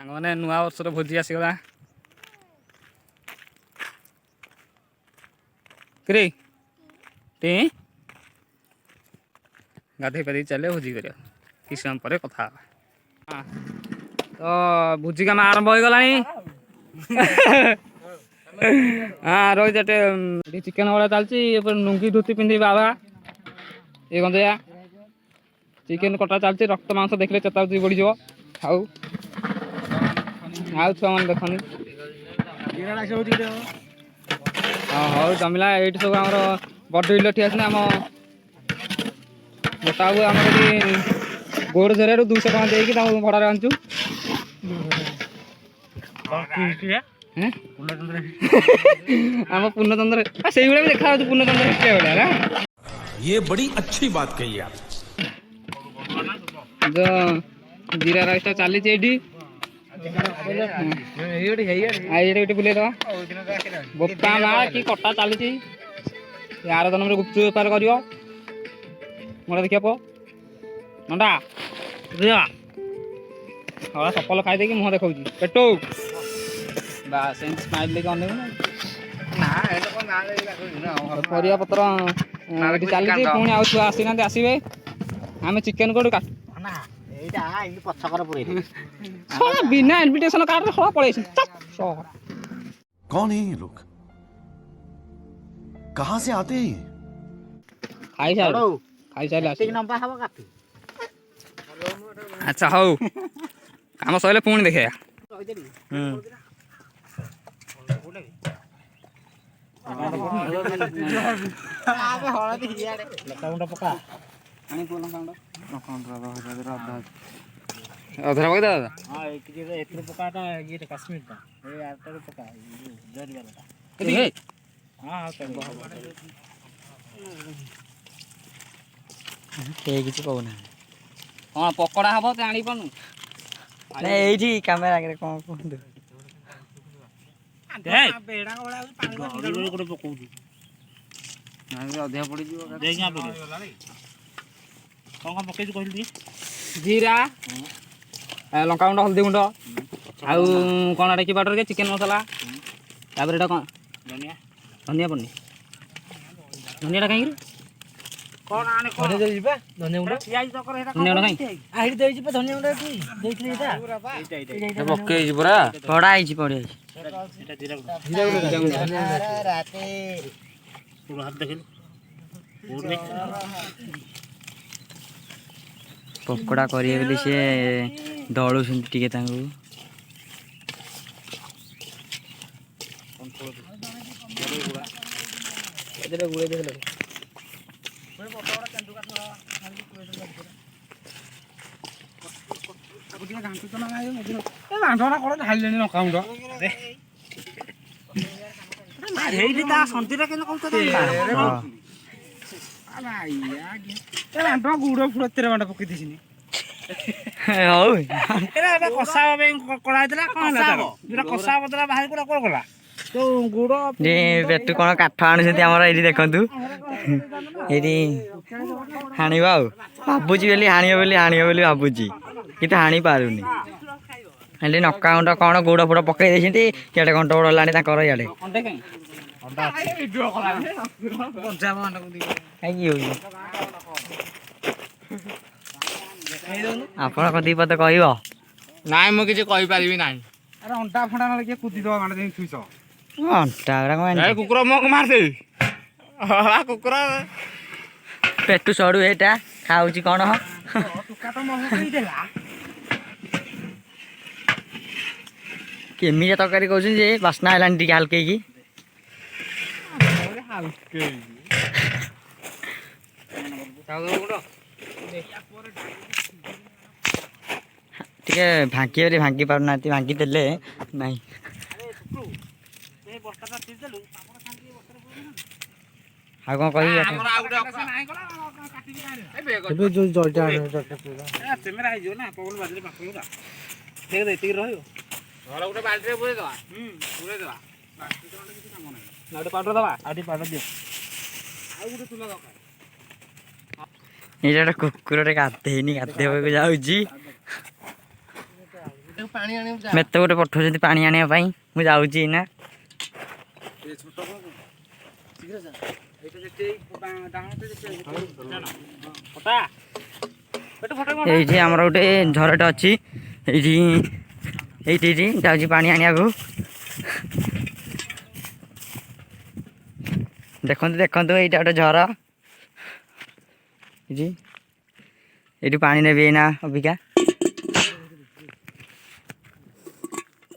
मैंने नुआ वर्ष भोजी आसीगला कि गाधे पाधे चले भोजी कर कि समय पर कथा तो भोजी काम आरंभ हो गला हाँ रही चिकेन वाला चलती लुंगी धोती पिंधि बाबा ये गंदैया चिकेन कटा चलती रक्त मांस देखले चेता बढ़ जाओ आउ छुआ मैंने देखनी हाँ हौ जमला ये सब आम बड़ इल ठिया आम मोटा बाबू आम गोड़ झरिया 200 टका देकी भड़ारे आनचु आम पूर्णचंद्र से भी देखा पूर्णचंद्र भाया ये बड़ी अच्छी बात कही आप जो जीरा राइस चली बुले बोपा माँ कि कटा चली यार जन्म गुपचुप बेपार कर देखिए पो नंदा हाँ सफल खाई मुह देखा पेटो बास स्माइल लेके अनेक परिया पत्र चली पुणी आउ छुआ आसी ना आसवे आम चिकेन कोड बिना इनविटेशन कार्ड पड़े कौन है ये लोग कहाँ से आते हैं खाई सारे अच्छा हौ काम सर पुणी देखे अधरा पका दादा पकाटा ये काश्मीर का ये आटर पका जरी वाला हां किसी कहना हाँ पकड़ा हम तो आनी पानु ये कैमेरा आगे कौन कहते अधिक पड़ी कौन पकई कहली जीरा लंका गुंड हल्दी गुंड आउ कौन कि बाटर के चिकेन मसला तापर एटा कौन धनिया धनिया पड़नी धनिया कहीं कौन आने कौन दे जिबा धनिया गुंड पियाज तकर हेटा धनिया कहीं आहिर दे जिबा धनिया गुंड की देखली एटा एटा पक्के पूरा पड़ा है पड़े एटा जीरा गुंड राते पूरा हाथ देखल पूरे पकोड़ा करिए बोली से दौड़ू टिके गुड़ फुड़ 13 घंटा पकई दिसिनी कषा कड़ा कषा बदला बाहर कौन कला तो गुड़ पेटू कौन काठ आणुंट आमर ये देखु ये हाणव भावुची हाणव भावुची कि हाणी पारुनी हेल्ले नका गुंड कौन गुड़ फुड़ पकई देते इे घंट बड़ है इे ଆପଣ କଣ ଦି ପଦ କହିବ ନାଇଁ ମୁଁ କିଛି କହି ପାରିବି ନାହିଁ अरे अंटा फंटा ना लगे कूदी दो गांडे देई थुइसो अंटा गुरा कौन ए कुकुर मक मार दे हा कुकुर पेटू सड़ू एटा खाउची कोन ह टुका तो मह कई देला केमिया तरकारी कहउछ जे बासना हलान टिके हल्के की हल्के टिके भांकी बोली भांकी पार ना भांकी देले नहीं हाँ कौन कही ये कुकुर गाधेनी गाधे जाऊँ ମେତେ ଗୋଟେ ପଠଉଛନ୍ତି ପାଣି ଆଣିବା ପାଇଁ ମୁଁ ଯାଉଛି ଏଇନା। ଏଇଠି ଆମର ଗୋଟେ ଝରଟେ ଅଛି ଏଇଠି ଏଇଠି ଏଇଠି ଯାଉଛି ପାଣି ଆଣିବାକୁ। ଦେଖନ୍ତୁ ଦେଖନ୍ତୁ ଏଇଟା ଗୋଟେ ଝର ଏଇଠି ଏଇଠି ପାଣି ନେବି ଏଇନା ଅବିକା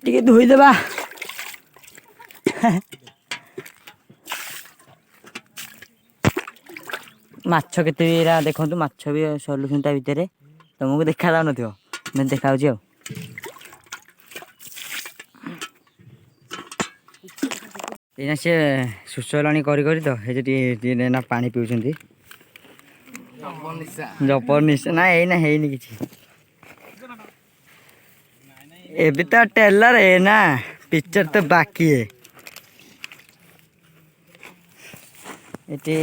ଟିକେ ଧୋଇଦେବା। ମାଛ କେତେ ବି ଏରା ଦେଖନ୍ତୁ ମାଛ ବି ସଲୁଛନ୍ତି ତା ଭିତରେ ତମକୁ ଦେଖା ଯାଉନଥିବ ଦେଖାଯାଉଛି ଆଉ। ଏଇନା ସିଏ ଶୋଷ ହେଲାଣି କରି କରି ତ ସେଠି ଟିକେ ନା ପାଣି ପିଉଛନ୍ତି। ଜବର ନିଶା ନା ଏଇନା ହେଇନି କିଛି ଏବେ ତ टेलर है ना पिक्चर तो बाकी है। ଏଠି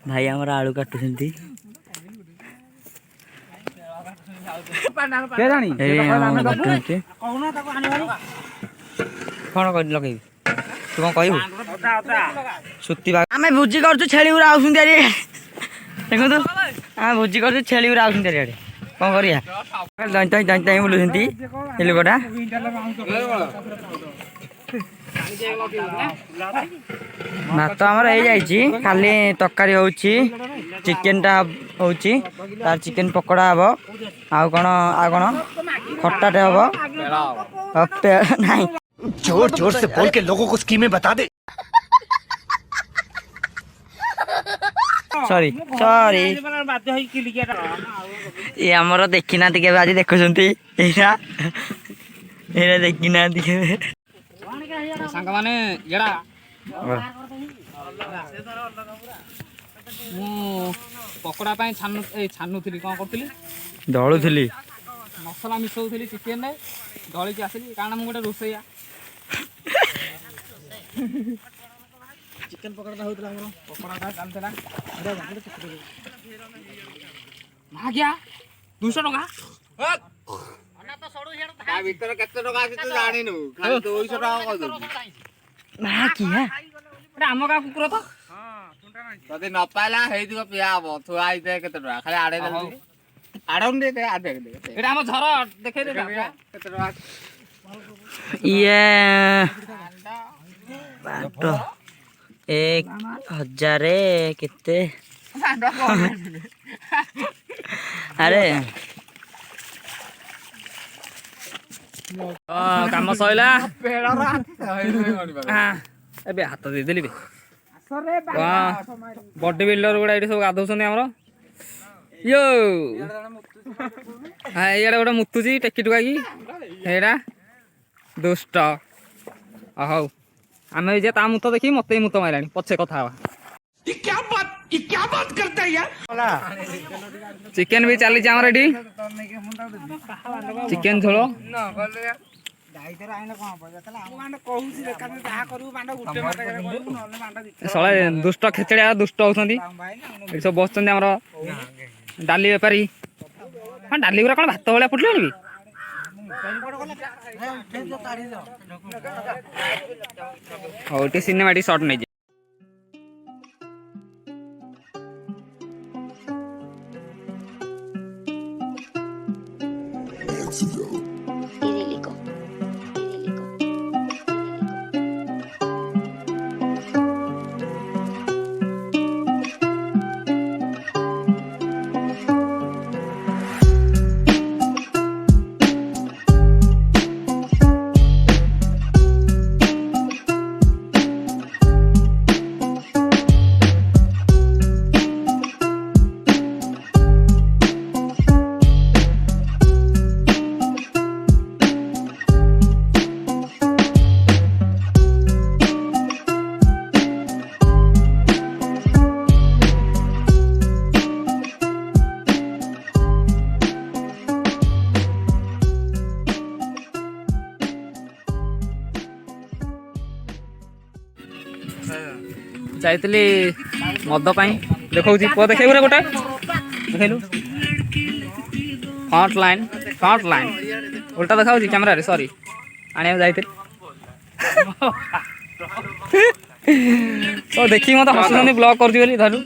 ଭାଇ ଆମର ଆଳୁ କାଟୁଛନ୍ତି। କଣ ଲଗେଇବି ତୁ କଣ କହିବୁ? ସୁତିବା ଆମେ ଭୋଜି କରୁଛୁ ଛେଳି ଗୁରା ଆଉଛନ୍ତି ଆରେ ଦେଖନ୍ତୁ ଆମେ ଭୋଜି କରୁଛୁ ଛେଳି ଗୁରା ଆଉଛନ୍ତି ଆରେ କଣ କରିବା ବୁଲୁଛନ୍ତି ଏ ଲୋକଟା। ଭାତ ଆମର ହେଇଯାଇଛି ଖାଲି ତରକାରୀ ହଉଛି ଚିକେନଟା ହଉଛି ତାର ଚିକେନ ପକୋଡା ହବ ଆଉ କଣ ଖଟାଟେ ହବ ନାହିଁ। जोर जोर से बोल के लोगों को स्कीमें बता दे। ସରି ସରି ଇଏ ଆମର ଦେଖିନାହାନ୍ତି କେବେ ଆଜି ଦେଖୁଛନ୍ତି ଏଇଟା ଏଇଟା ଦେଖିନାହାନ୍ତି କେବେ। ସାଙ୍ଗମାନେ ଏଇଟା ମୁଁ ପକୋଡ଼ା ପାଇଁ ଛାଣୁଥିଲି କଣ କରୁଥିଲି ଦଳୁଥିଲି ମସଲା ମିଶାଉଥିଲି ଚିକେନରେ ଦଳିକି ଆସିଲି କାରଣ ମୁଁ ଗୋଟେ ରୋଷେଇଆ। ଚିକେନ ପକୋଡ଼ାଟା ହଉଥିଲା ଆମର ପକୋଡ଼ାଟା ଚାଲିଥିଲା ଆଜ୍ଞା 200 ଟଙ୍କା ତା ଭିତରେ କେତେ ଟଙ୍କା ଅଛି ତୁ ଜାଣିନୁ ଖାଲି 200 ଟଙ୍କା କହିଦେଉଛୁ। ଆମ ଗାଁ କୁକୁର ତ ଯଦି ନ ପାଇଲା ହେଇଥିବ ପିଆ ହବ ଥୁଆ ହେଇଥାଏ କେତେ ଟଙ୍କା ଖାଲି ଆଡ଼େଇ ଦେଲି ଏଇଟା ଆମ ଝର ଦେଖେଇ ଦେ କେତେ ଟଙ୍କା ଇଏ 1000 କେତେ ଆରେ କାମ ସଇଲା ଏବେ ହାତ ଦେଇଦେଲି ବଡି ବିଲ୍ଡର ଗୁଡା ଏଠି ସବୁ ଗାଧଉଛନ୍ତି ଆମର ଇୟୋ ଇଆଡେ ଗୋଟେ ମୁତୁଛି ଟେକି ଟୁକାକି ଏଇଟା ଦୁଷ୍ଟ। ହଉ ଆମେ ଯେ ତା ମୁତ ଦେଖି ମତେ ମୁତ ମାରିଲାଣି ପଛେ କଥା ହବା। ଚିକେନ ବି ଚାଲିଛି ଆମର ଏଠି ଚିକେନ ଝୋଳ ଶଳେ ଦୁଷ୍ଟ ଖେଚେଡିଆ ଦୁଷ୍ଟ ହଉଛନ୍ତି ଏଠି ସବୁ ବସୁଛନ୍ତି ଆମର ଡାଲି ବେପାରୀ। ହଁ ଡାଲି ଗୁରା କଣ ଭାତ ଭଳିଆ ଫୁଟିଲାଣି କି? ହଉ ଟିକେ ସିନେମାଟିକ ସଟ୍ ନେଇଛି। idílico. ଯାଇଥିଲି ମଦ ପାଇଁ ଦେଖଉଛି ପୁଅ ଦେଖେଇବୁ ରେ ଗୋଟେ ଦେଖେଇଲୁ ଫ୍ରଣ୍ଟ ଲାଇନ୍ फ्रंट लाइन उल्टा देखा कैमेरा सॉरी आने जाइए तो देखिए मत हसुँच ब्लॉग कर धरू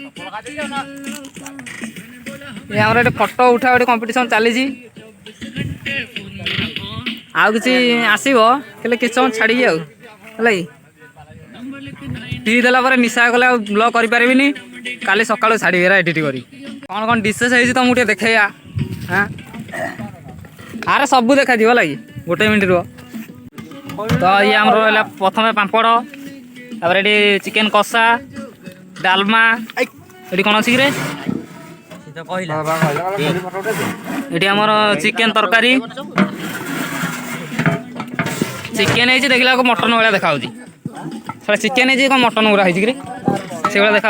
ये आम फटो उठा गोटे कंपिटिशन चली आउ कि आसो कि समय छाड़ी है पी देला निशा कले ब्लॉग करें काली सकाल छाड़ी एडिट करी कौन कौन डिशेस है तो मुझे देखे हाँ आरे सबू देखा लगी गोटे मिनट रुह तो ये आम रहा प्रथम पापड़ तापर ये चिकेन कषा डालमा ये कौन अच्छी ये आमर चिकेन तरकारी चिकेन है देखला मटन भाया देखा सारा चिकेन है कौन मटन गुरा है से देखा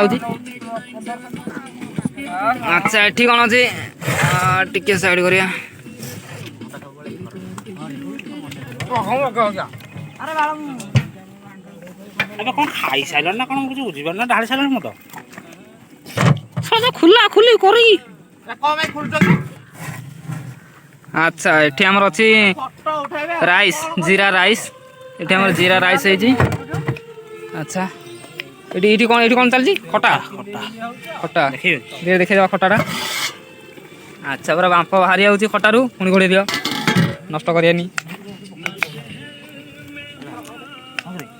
अच्छा ये कौन अच्छे टिके साइड करिया ଏବେ କ'ଣ ଖାଇସାରିଲ ନା କ'ଣ କିଛି ବୁଝିପାରୁ ନା ଢାଳି ସାରିଲଣି ମତ ଖୋଲା ଖୋଲି କରି ଆଚ୍ଛା ଏଠି ଆମର ଅଛି ରାଇସ୍ ଜିରା ରାଇସ୍ ଏଠି ଆମର ଜିରା ରାଇସ୍ ହେଇଛି ଆଚ୍ଛା ଏଠି କ'ଣ ଚାଲିଛି ଖଟା ଖଟା ଦେଖେଇଦେବା ଖଟାଟା ଆଚ୍ଛା ପୁରା ବାମ୍ଫ ବାହାରି ଯାଉଛି ଖଟାରୁ ପୁଣି ଘୋଡ଼େଇ ଦିଅ ନଷ୍ଟ କରିବାନି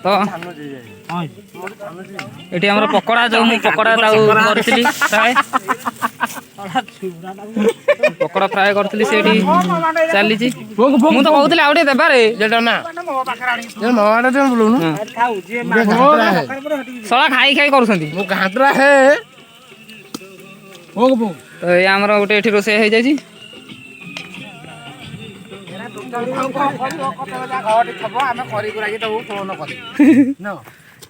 ତ ଏଠି ଆମର ପକୋଡ଼ା ଯେଉଁ ମୁଁ ପକୋଡ଼ା କରିଥିଲି ଫ୍ରାଏ ପକୋଡ଼ା ଫ୍ରାଏ କରିଥିଲି ସେଇଠି ଚାଲିଛି ମୁଁ ତ କହୁଥିଲି ଆଉ ଟିକେ ଦେବାରେ ଶଳା ଖାଇ ଖାଇ କରୁଛନ୍ତି ତ ଏ ଆମର ଗୋଟେ ଏଠି ରୋଷେଇ ହେଇଯାଇଛି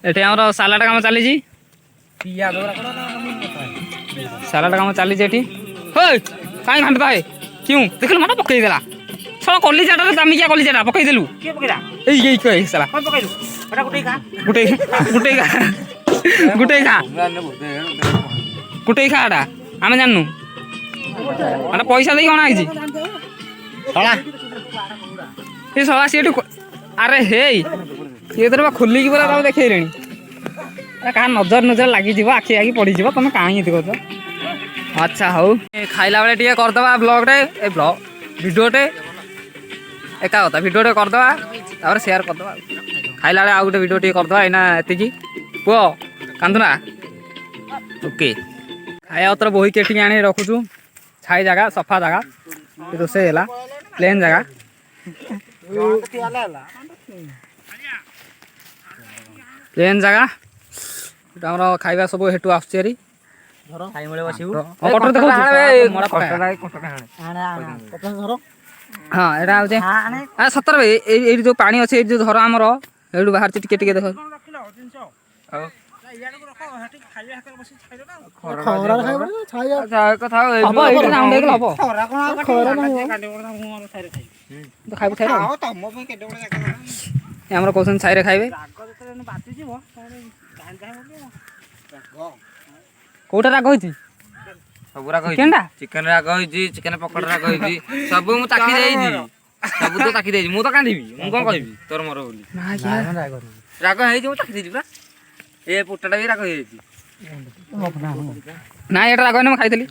ଏଠି ଆମର ସାଲାଡ଼ କାମ ଚାଲିଛି ସାଲାଡ଼ କାମ ଚାଲିଛି ଏଠି କାହିଁ ଘାଣ୍ଟତା ହେ କେଉଁ ଦେଖିଲୁ ମାଟ ପକେଇଦେଲା ଶଳା କଲିଚାଟାରେ ଦାମିକିଆ କଲିଚାଟା ପକେଇଦେଲୁ ଏଇ ସାଲା ଗୁଟେଇ ଖା ଏଟା ଆମେ ଜାଣିନୁ ମାନେ ପଇସା ଦେଇକି ଅଣା ହେଇଛି ଏ ଶଳା ସିଏଠୁ ଆରେ ହେଇ ସିଏ ତ ଖୋଲିକି ପୁରା ତାକୁ ଦେଖେଇଲେଣି କାହା ନଜର ଲାଗିଯିବ ଆଖି ପଡ଼ିଯିବ ତମେ କାହିଁ ଏମିତି କରୁଛ ଆଚ୍ଛା ହଉ ଖାଇଲା ବେଳେ ଟିକେ କରିଦେବା ବ୍ଲଗ୍ଟେ ଏ ବ୍ଲଗ୍ ଭିଡ଼ିଓଟେ ଏକା କଥା ଭିଡ଼ିଓଟେ କରିଦେବା ତାପରେ ସେୟାର କରିଦେବା ଖାଇଲା ବେଳେ ଆଉ ଗୋଟେ ଭିଡ଼ିଓ ଟିକେ କରିଦେବା ଏଇନା ଏତିକି ପୁଅ କାନ୍ଦୁନା ଓକେ ଖାଇବା ପତ୍ର ବୋହିକି ଏଠିକି ଆଣି ରଖୁଛୁ ଛାଇ ଜାଗା ସଫା ଜାଗା ରୋଷେଇ ହେଲା ପ୍ଲେନ୍ ଜାଗା ପ୍ଲେନ୍ ଜାଗା ଏଇଟା ଆମର ଖାଇବା ସବୁ ହେଠୁ ଆସୁଛି ହେରି ହଁ ଏଇଟା ହଉଛି ସତରେ ଏଇଠି ଯୋଉ ପାଣି ଅଛି ଏଇଠି ଯୋଉ ଧର ଆମର ଏଇଠୁ ବାହାରିଛି ଟିକେ ଟିକେ ଦେଖ ଆମର କହୁଛନ୍ତି ଛାଇରେ ଖାଇବେ କୋଉଟା ରାଗ ହେଇଛି ସବୁ ରାଗ ହେଇଛି ଚିକେନ ରାଗ ହେଇଛି ଚିକେନ ପକୋଡା ରାଗ ହେଇଛି ସବୁ ମୁଁ ତାକି ଦେଇଛି ସବୁ ତ ତାକି ଦେଇଛି ମୁଁ ତ କାନ୍ଦିବି ମୁଁ କଣ କହିବି ତୋର ମୋର ବୋଲି ରାଗ ହେଇଛି ମୁଁ ତାକି ଦେଇଛି ପୁରା ଏ ପୁଟାଟା ବି ରାଗ ହେଇଯାଇଛି ନାଇଁ ଏଇଟା ରାଗ ହେଇନି ମୁଁ ଖାଇଥିଲି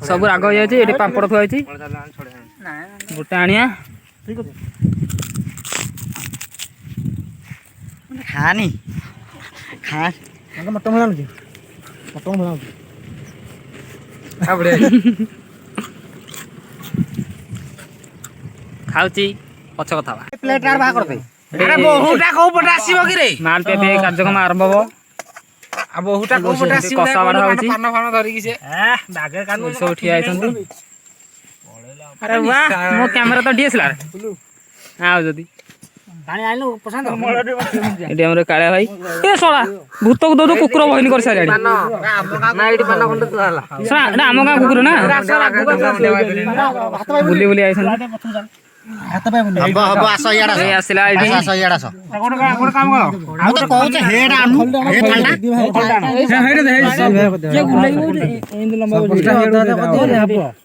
ସବୁ ରାଗ ହେଇଯାଇଛି ଏଠି ପାମ୍ପଡ଼ ଥୁଆ ହେଇଛି ଗୋଟେ ଆଣିଆ ଖାନି ଖା ମଟନ ଭଳିଆ ଲାଗୁଛି ମଟନ ଭଳିଆ ଲାଗୁଛି ଖାଉଛି ପଛ କଥା ପ୍ଲେଟ୍ ବାହାର କରିଦେ ବହୁଟା କୋଉ ପଟେ ଆସିବ କି ରେ ମାଲ ପେପେ କାର୍ଯ୍ୟକ୍ରମ ଆରମ୍ଭ ହବ ଆଉ ବହୁଟା କୋଉ ପଟେ ଆସିବ କଷା ବାଢା ହଉଛି ପାନ ଫାନ ଧରିକି ସେ ବାଗେ କାନ ସବୁ ଠିଆ ହେଇଛନ୍ତି ଆରେ ୱାହ ମୋ କ୍ୟାମେରା ତ ଡିଏସଏଲଆର ଆଉ ଯଦି ପାଣି ଆଣିଲୁ ପସନ୍ଦ ଏଠି ଆମର କାଳିଆ ଭାଇ ଏ ଶଳା ଭୂତକୁ ଦଉ କୁକୁର ବହିନି କରି ସାରିଲାଣି ଆମ ଗାଁ କୁକୁର ନା ବୁଲି ବୁଲି ଆଇଛନ୍ତି ହବ ହବ ଆସ ଇଆଡେ ଏଇ ଆସିଲା ଏଇଠି ଆସ ଇଆଡେ ଆସ ଗୋଟେ କାମ କର ଆଉ ତ କହୁଛେ ହେଡ ଆଣୁ ହେ ଥାଲଟା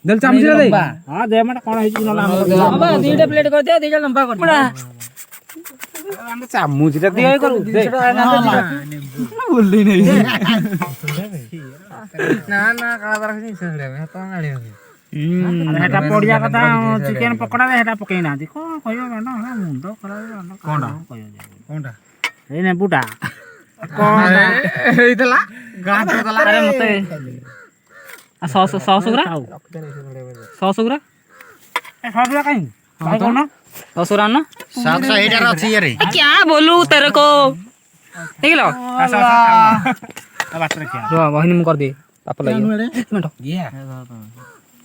ଦେଲ ଚାମଚ ଦେ ହଁ ଦେ ମାନେ କଣ ହେଇଛି ନହେଲେ ଦିଟା ପ୍ଲେଟ କରିଦିଅ ଦିଟା ଲମ୍ବା କରିଦିଅ ଆମେ ଚାମଚଟା ଦିଅ କରୁ ଭୁଲି ନେଇ ନା ନା କାଳବାର କିଛି ସେଟା ତ ଗାଳି ହେଟା ପଡିଆ କଥା ଚିକେନ ପକୋଡା ହେଟା ପକେଇ ନାହାନ୍ତି କଣ କହିବ ମ୍ୟାଡମ ମୁଣ୍ଡ ଖରାପ କଣଟା କଣଟା ଏଇ ନେବୁଟା ହେଇଥିଲା ଗାଁ ଦେଲା ଆରେ ମତେ ସସ୍ ସସ୍ ଗୁରା ସସ୍ ଗୁରା ଏ ସବଲା କାଇଁ କାଇଁ କୋନ सस ना ସକ୍ସ ହେଇଟାର ଅଛି ଇରେ क्या बोलू तेरे को ठीक लो ବାଟରେ ଖିଆ रो बहिनी मु कर दे पाप लगी मिनट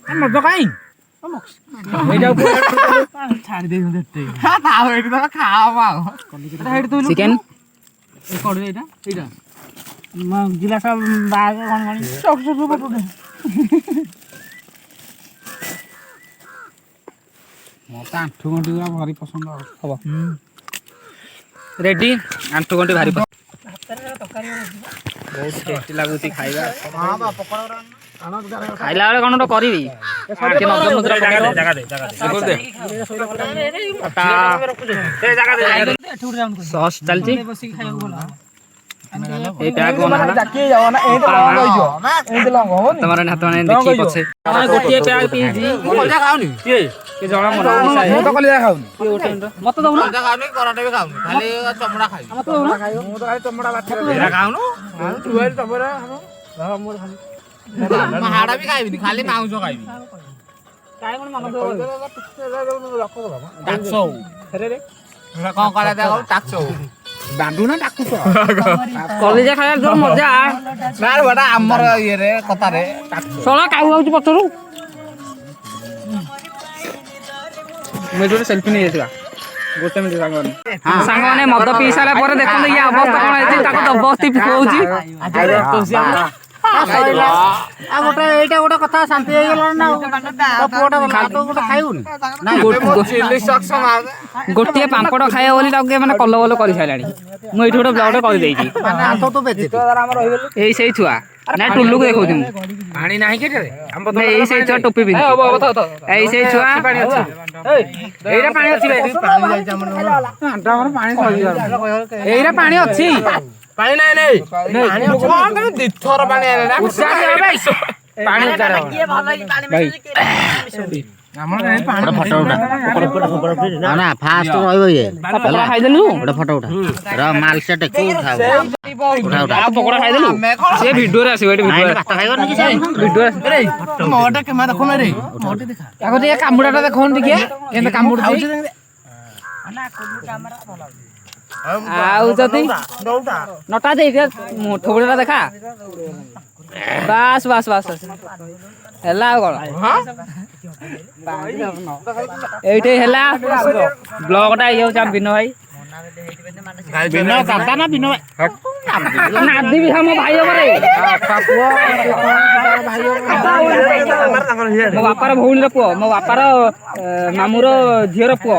ମଦ କାଇଁ ଏଇଟା ଛାଡି ଦେଇ ଦେତେ चिकन ଗିଲାସ ବାଗ କଣ କଣ ମତେ ଆଣ୍ଠୁ ଗଣ୍ଠି ଗୁରା ଭାରି ପସନ୍ଦ हबो रेडी आंटू गंटी भारी बहुत टेस्टी लागुची खाइबा खाइला बेले कोन तो करबी के नजर मुद्रा पकड़ ଜାଗା ଦେ सॉस चलची ए प्याक बना तुम्हारे हाथ में देखी पछे गोटे प्याक पीजी କଲଜା ଖାଉନି କିଏ के जणा मन ମୁଁ ତ କଲିଆ ଖାଉନି मत दउना କଲଜା ଖାଉନି କରାଟେ ବି ଖାଉନି ଖାଲି ଚମଡ଼ା ଖାଇବି ମୁଁ ତ ଖାଲି ଚମଡ଼ା ବାଛା ଏରା ଖାଉନୁ ତୁ ଏଇ ତମର ମୋର ଖାଲି ହାଡା ବି ଖାଇବିନି ଖାଲି ମାଉଁସ ଖାଇବି ଟାକ୍ସ କଣ କରା ଦେଖ ଟାକ୍ସ ଦାଣ୍ଡୁ ନା ଡାକୁଛ कॉलेज खाया जो मजा ନା ବଡା ଆମର ଇଏରେ କଥାରେ सोला काऊ आउची पछरु मैं जो सेल्फी नहीं जेतिबा गोटे मिनिट सांग माने मद पी साला पर देखन ये अवस्था कोन है ताको दबस्ती होउची ଆଉ ଗୋଟେ ଏଇଟା ଗୋଟେ କଥା ଶାନ୍ତି ହେଇଗଲାଣି ନା ତ ପୁଅଟା ଭାତ ଗୋଟେ ଖାଇବୁନି गोटे पांपड़ खाया बोली ताके माने कल बल करि साइलानी मु एठी गोटे ब्लॉग करि देइची ହାତ ତ ବେଚି एई सेई छुआ ना टुल्लू को देखौती मु ପାଣି ନାହିଁ କେଠାରେ ଆମ ना एई सेई छुआ टोपी पिन एई सेई छुआ ଏଇଟା ପାଣି ଅଛି ବେ ପାଣି ଯାଇଛି ଆମର ଆଣ୍ଟା ଆମର ପାଣି ସରିଯାଉ ଏଇଟା ପାଣି ଅଛି ପାଣି ନାହିଁ ନାଇଁ ପାଣି ଅଛି କଣ ତମେ ଦିଥର ପାଣି ଆଣିଲା ଉଚାରି হবে ପାଣି ଉଚାରି হবে भाई ଆମର ନାହିଁ ପାଣି ଫଟୋ ଉଠା ନା ଫାଷ୍ଟ ରହିବ ଇଏ पकोड़ा खाइ देलु ଗୋଟେ ଫଟୋ ଉଠା ର ମାଲ ସେଟ କୋ ଉଠା ଉଠା ଉଠା आ पकोड़ा खाइ देलु से वीडियो रे आसीबो एठी वीडियो ଭାତ ଖାଇବନି କି ସେ वीडियो ମୋଟେ କେମା ଦେଖୁନ ରେ ତାକୁ ଟିକେ କାମୁଡାଟା ଦେଖଉନ ଟିକେ କେମିତି କାମୁଡୁ ଖାଉଛି आउ जति नटा दे ठोबड़ा देखा बस बस बस ହେଲା ଆଉ କଣ ଏଇଠି ହେଲା ବ୍ଲଗଟା ହେଇଯାଉଛି ଆମ ବିନୋ ଭାଇ ବିନୟ ଦାଦା ନା ବିନୟ ନାଦି ବି ମୋ ଭାଇ ଉପରେ ମୋ ବାପାର ଭଉଣୀର ପୁଅ ମୋ ବାପାର ମାମୁଁର ଝିଅର ପୁଅ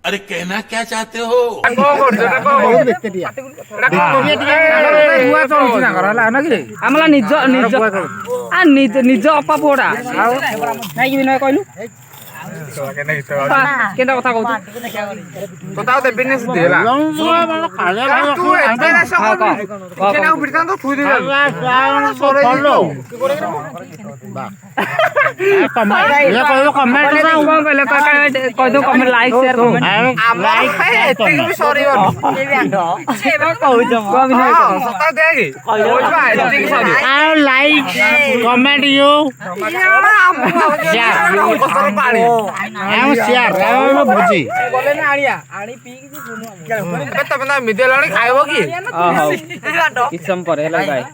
अरे कहना क्या चाहते हो ଆମର ନିଜ ନିଜ ନିଜ ଅପା ପୁଅଟା ନାଇକି ବିନୟ କହିଲୁ କେନ୍ତା କଥା କହୁଛୁ କହିଦଉ comment like share like comment ୟୁ ଭୋଜି ଖାଇବ କି କିଛି ସମୟ ପରେ ହେଲା ଗାଈ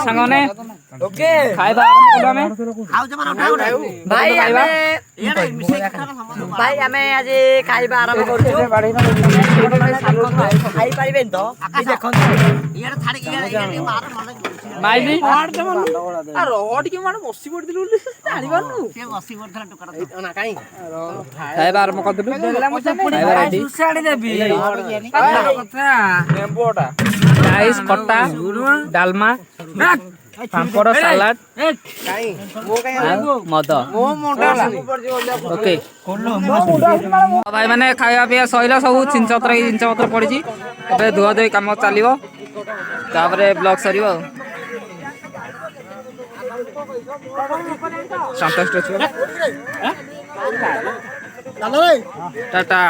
ସାଙ୍ଗମାନେ ଖାଇବା ଆରମ୍ଭ କଲୁ ଆମେ ଭାଇ ଆମେ ଆଜି ଖାଇବା ଆରମ୍ଭ କରୁଛୁ ଖାଇପାରିବେନି ତ ଦେଖନ୍ତୁ ମାଇଲି ଖାଇବା ଆରମ୍ଭ କରିଦେଲୁ ଖାଇବା ରେଡି ରାଇସ୍ ଖଟା ଡାଲମା ପାମ୍ପଡ଼ ସାଲାଡ ମଦ ଓକେ ଭାଇ ମାନେ ଖାଇବା ପିଇବା ସଇଲା ସବୁ ଜିନିଷ ପତ୍ର ପଡିଛି ଏବେ ଧୁଆ ଧୁଇ କାମ ଚାଲିବ ତାପରେ ବ୍ଲଗ ସରିବ ଆଉ ସନ୍ତୋଷ ଟାଟା।